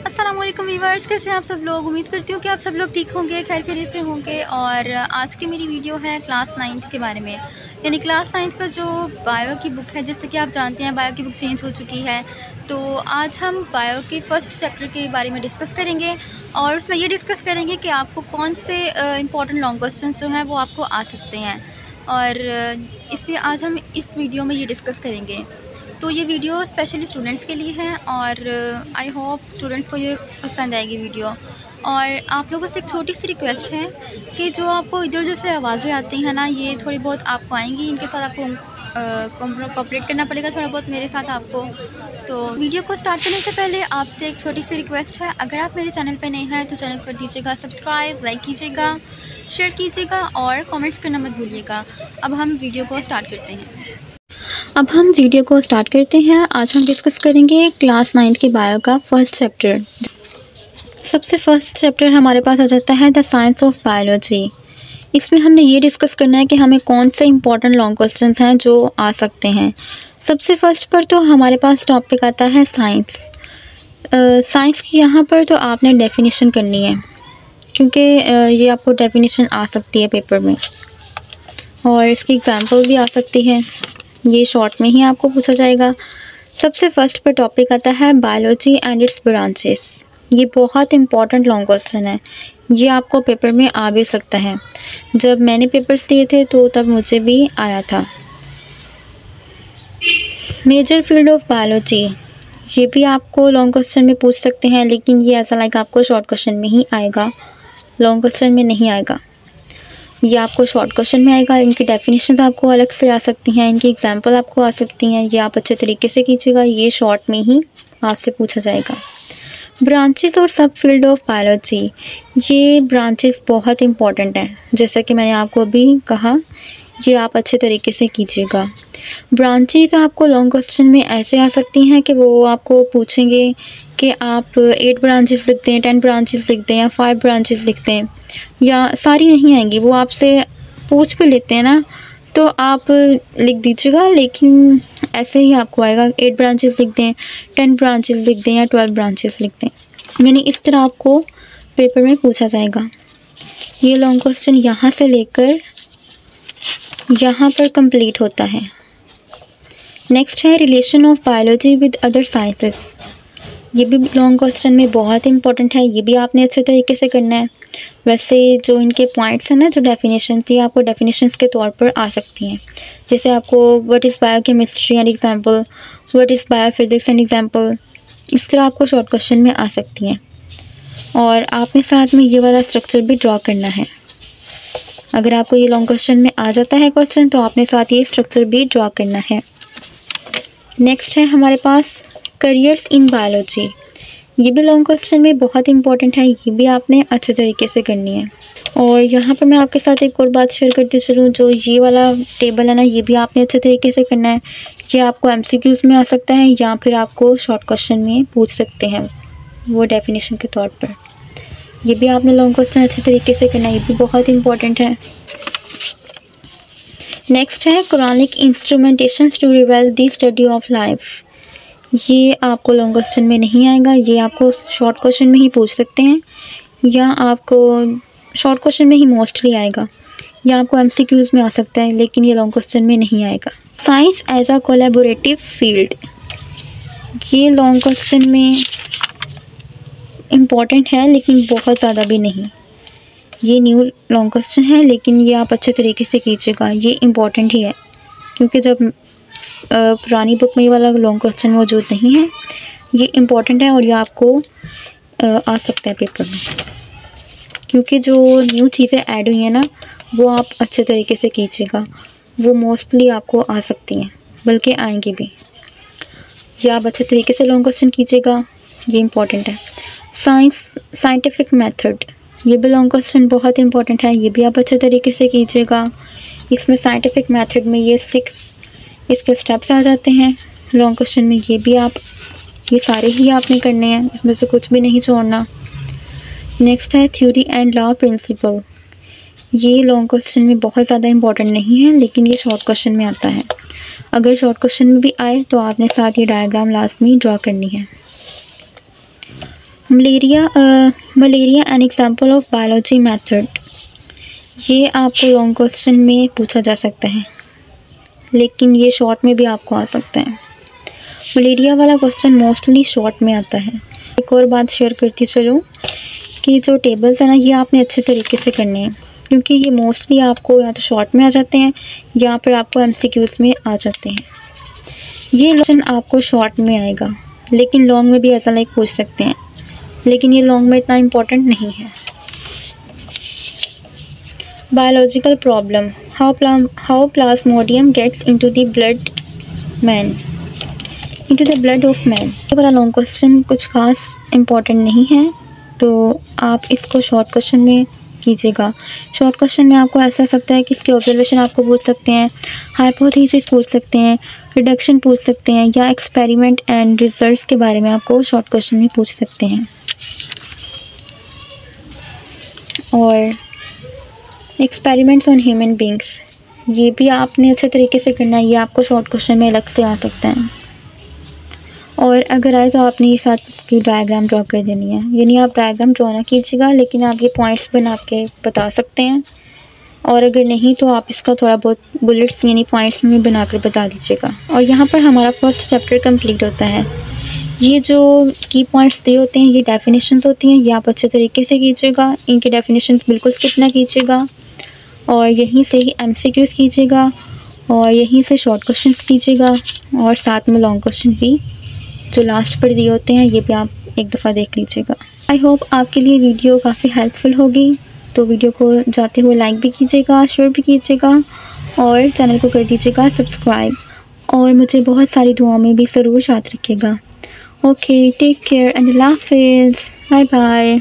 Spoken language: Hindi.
अस्सलाम वालेकुम व्यूअर्स, कैसे हैं आप सब लोग। उम्मीद करती हूँ कि आप सब लोग ठीक होंगे, खैर खैरियत से होंगे। और आज की मेरी वीडियो है क्लास 9th के बारे में, यानी क्लास 9th का जो बायो की बुक है। जैसे कि आप जानते हैं बायो की बुक चेंज हो चुकी है, तो आज हम बायो के फर्स्ट चैप्टर के बारे में डिस्कस करेंगे और उसमें ये डिस्कस करेंगे कि आपको कौन से इंपॉर्टेंट लॉन्ग क्वेश्चन जो हैं वो आपको आ सकते हैं। और इससे आज हम इस वीडियो में ये डिस्कस करेंगे। तो ये वीडियो स्पेशली स्टूडेंट्स के लिए है और आई होप स्टूडेंट्स को ये पसंद आएगी वीडियो। और आप लोगों से एक छोटी सी रिक्वेस्ट है कि जो आपको इधर उधर से आवाज़ें आती हैं ना, ये थोड़ी बहुत आपको आएंगी, इनके साथ आपको कोऑपरेट करना पड़ेगा थोड़ा बहुत मेरे साथ आपको। तो वीडियो को स्टार्ट करने से पहले आपसे एक छोटी सी रिक्वेस्ट है, अगर आप मेरे चैनल पर नए हैं तो चैनल कर दीजिएगा सब्सक्राइब, लाइक कीजिएगा, शेयर कीजिएगा और कमेंट्स करना मत भूलिएगा। अब हम वीडियो को स्टार्ट करते हैं। आज हम डिस्कस करेंगे क्लास 9th के बायो का फर्स्ट चैप्टर। सबसे फर्स्ट चैप्टर हमारे पास आ जाता है द साइंस ऑफ बायोलॉजी। इसमें हमने ये डिस्कस करना है कि हमें कौन से इंपॉर्टेंट लॉन्ग क्वेश्चंस हैं जो आ सकते हैं। सबसे फर्स्ट पर तो हमारे पास टॉपिक आता है साइंस। साइंस की यहाँ पर तो आपने डेफिनेशन करनी है, क्योंकि ये आपको डेफिनेशन आ सकती है पेपर में और इसकी एग्जांपल भी आ सकती है। ये शॉर्ट में ही आपको पूछा जाएगा। सबसे फर्स्ट पर टॉपिक आता है बायोलॉजी एंड इट्स ब्रांचेस। ये बहुत इंपॉर्टेंट लॉन्ग क्वेश्चन है, ये आपको पेपर में आ भी सकता है। जब मैंने पेपर्स दिए थे तो तब मुझे भी आया था। मेजर फील्ड ऑफ बायोलॉजी, ये भी आपको लॉन्ग क्वेश्चन में पूछ सकते हैं, लेकिन ये ऐसा लाइक आपको शॉर्ट क्वेश्चन में ही आएगा, लॉन्ग क्वेश्चन में नहीं आएगा। ये आपको शॉर्ट क्वेश्चन में आएगा। इनकी डेफिनेशंस आपको अलग से आ सकती हैं, इनकी एग्जांपल आपको आ सकती हैं। ये आप अच्छे तरीके से कीजिएगा, ये शॉर्ट में ही आपसे पूछा जाएगा। ब्रांचेस और सब फील्ड ऑफ बायोलॉजी, ये ब्रांचेस बहुत इंपॉर्टेंट हैं, जैसा कि मैंने आपको अभी कहा, ये आप अच्छे तरीके से कीजिएगा। ब्रांचेस आपको लॉन्ग क्वेश्चन में ऐसे आ सकती हैं कि वो आपको पूछेंगे कि आप 8 ब्रांचेस लिखते हैं, 10 ब्रांचेस लिखते हैं या 5 ब्रांचेस लिखते हैं, या सारी नहीं आएंगी। वो आपसे पूछ भी लेते हैं ना, तो आप लिख दीजिएगा, लेकिन ऐसे ही आपको आएगा 8 ब्रांचेस लिख दें, 10 ब्रांचेस लिख दें या 12 ब्रांचेस लिख दें, यानी इस तरह आपको पेपर में पूछा जाएगा। ये लॉन्ग क्वेश्चन यहाँ से लेकर यहाँ पर कंप्लीट होता है। नेक्स्ट है relation of biology with other sciences. ये भी लॉन्ग क्वेश्चन में बहुत इंपॉर्टेंट है, ये भी आपने अच्छे तरीके से करना है। वैसे जो इनके पॉइंट्स हैं ना, जो डेफिनेशंस, ये आपको डेफिनेशंस के तौर पर आ सकती हैं। जैसे आपको what is biochemistry and example, what is biophysics and example, इस तरह आपको शॉर्ट क्वेश्चन में आ सकती हैं। और आपने साथ में ये वाला स्ट्रक्चर भी ड्रॉ करना है। अगर आपको ये लॉन्ग क्वेश्चन में आ जाता है क्वेश्चन, तो आपने साथ ये स्ट्रक्चर भी ड्रॉ करना है। नेक्स्ट है हमारे पास करियर्स इन बायोलॉजी। ये भी लॉन्ग क्वेश्चन में बहुत इंपॉर्टेंट है, ये भी आपने अच्छे तरीके से करनी है। और यहाँ पर मैं आपके साथ एक और बात शेयर करती चलूँ, जो ये वाला टेबल है ना, ये भी आपने अच्छे तरीके से करना है। ये आपको MCQs में आ सकता है या फिर आपको शॉर्ट क्वेश्चन में पूछ सकते हैं, वो डेफिनेशन के तौर पर। ये भी आपने लॉन्ग क्वेश्चन अच्छे तरीके से करना है, ये भी बहुत इंपॉर्टेंट है। नेक्स्ट है Quranic instrumentations to reveal the study of life. ये आपको लॉन्ग क्वेश्चन में नहीं आएगा, ये आपको शॉर्ट क्वेश्चन में ही पूछ सकते हैं, या आपको शॉर्ट क्वेश्चन में ही मोस्टली आएगा, या आपको MCQs में आ सकता है, लेकिन ये लॉन्ग क्वेश्चन में नहीं आएगा। Science as a collaborative field, ये लॉन्ग क्वेश्चन में इम्पॉर्टेंट है, लेकिन बहुत ज़्यादा भी नहीं। ये न्यू लॉन्ग क्वेश्चन है, लेकिन ये आप अच्छे तरीके से कीजिएगा, ये इम्पॉर्टेंट ही है, क्योंकि जब पुरानी बुक में ये वाला लॉन्ग क्वेश्चन मौजूद नहीं है। ये इम्पॉर्टेंट है और ये आपको आ सकता है पेपर में, क्योंकि जो न्यू चीज़ें ऐड हुई हैं ना, वो आप अच्छे तरीके से कीजिएगा, वो मोस्टली आपको आ सकती हैं, बल्कि आएंगी भी। ये आप अच्छे तरीके से लॉन्ग क्वेश्चन कीजिएगा, ये इम्पॉर्टेंट है। साइंटिफिक मेथड, ये भी लॉन्ग क्वेश्चन बहुत इंपॉर्टेंट है, ये भी आप अच्छे तरीके से कीजिएगा। इसमें साइंटिफिक मेथड में ये 6 इसके स्टेप्स आ जाते हैं लॉन्ग क्वेश्चन में। ये भी आप, ये सारे ही आपने करने हैं, इसमें से कुछ भी नहीं छोड़ना। नेक्स्ट है थ्योरी एंड लॉ प्रिंसिपल। ये लॉन्ग क्वेश्चन में बहुत ज़्यादा इंपॉर्टेंट नहीं है, लेकिन ये शॉर्ट क्वेश्चन में आता है। अगर शॉर्ट क्वेश्चन में भी आए तो आपने साथ ये डायग्राम लास्ट में ड्रॉ करनी है। Malaria an example of biology method. ये आपको लॉन्ग क्वेश्चन में पूछा जा सकता है, लेकिन ये शॉर्ट में भी आपको आ सकता है। मलेरिया वाला क्वेश्चन मोस्टली शॉर्ट में आता है। एक और बात शेयर करती चलो कि जो टेबल्स है ना, ये आपने अच्छे तरीके से करने हैं, क्योंकि ये मोस्टली आपको या तो शॉर्ट में आ जाते हैं या फिर आपको MCQs में आ जाते हैं। ये क्वेश्चन आपको शॉर्ट में आएगा, लेकिन लॉन्ग में भी ऐसा लाइक पूछ सकते हैं, लेकिन ये लॉन्ग में इतना इम्पोर्टेंट नहीं है। Biological problem, how plasmodium gets into the blood of man. ये वाला लॉन्ग क्वेश्चन कुछ खास इम्पोर्टेंट नहीं है, तो आप इसको शॉर्ट क्वेश्चन में कीजिएगा। शॉर्ट क्वेश्चन में आपको ऐसा हो सकता है कि इसके ऑब्जर्वेशन आपको पूछ सकते हैं, हाइपोथेसिस पूछ सकते हैं, रिडक्शन पूछ सकते हैं, या एक्सपेरिमेंट एंड रिजल्ट्स के बारे में आपको शॉर्ट क्वेश्चन में पूछ सकते हैं। और एक्सपेरिमेंट्स ऑन ह्यूमन बींग्स, ये भी आपने अच्छे तरीके से करना है, ये आपको शॉर्ट क्वेश्चन में अलग से आ सकता है। और अगर आए तो आपने ये साथ इसकी डायग्राम ड्रॉ कर देनी है, यानी आप डायग्राम ड्रॉ ना कीजिएगा, लेकिन आप ये पॉइंट्स बना के बता सकते हैं। और अगर नहीं तो आप इसका थोड़ा बहुत बुलेट्स यानी पॉइंट्स में बनाकर बता दीजिएगा। और यहाँ पर हमारा फर्स्ट चैप्टर कंप्लीट होता है। ये जो की पॉइंट्स दिए होते हैं, ये डेफिनेशंस होती हैं, ये आप अच्छे तरीके से कीजिएगा। इनकी डेफिनेशंस बिल्कुल स्किप ना कीजिएगा, और यहीं से ही MCQs कीजिएगा, और यहीं से शॉर्ट क्वेश्चन कीजिएगा, और साथ में लॉन्ग क्वेश्चन भी जो लास्ट पर दिए होते हैं ये भी आप एक दफ़ा देख लीजिएगा। आई होप आपके लिए वीडियो काफ़ी हेल्पफुल होगी, तो वीडियो को जाते हुए लाइक भी कीजिएगा, शेयर भी कीजिएगा, और चैनल को कर दीजिएगा सब्सक्राइब, और मुझे बहुत सारी दुआओं में भी ज़रूर याद रखिएगा। ओके, टेक केयर एंड अल्लाह हाफिज़, बाय बाय।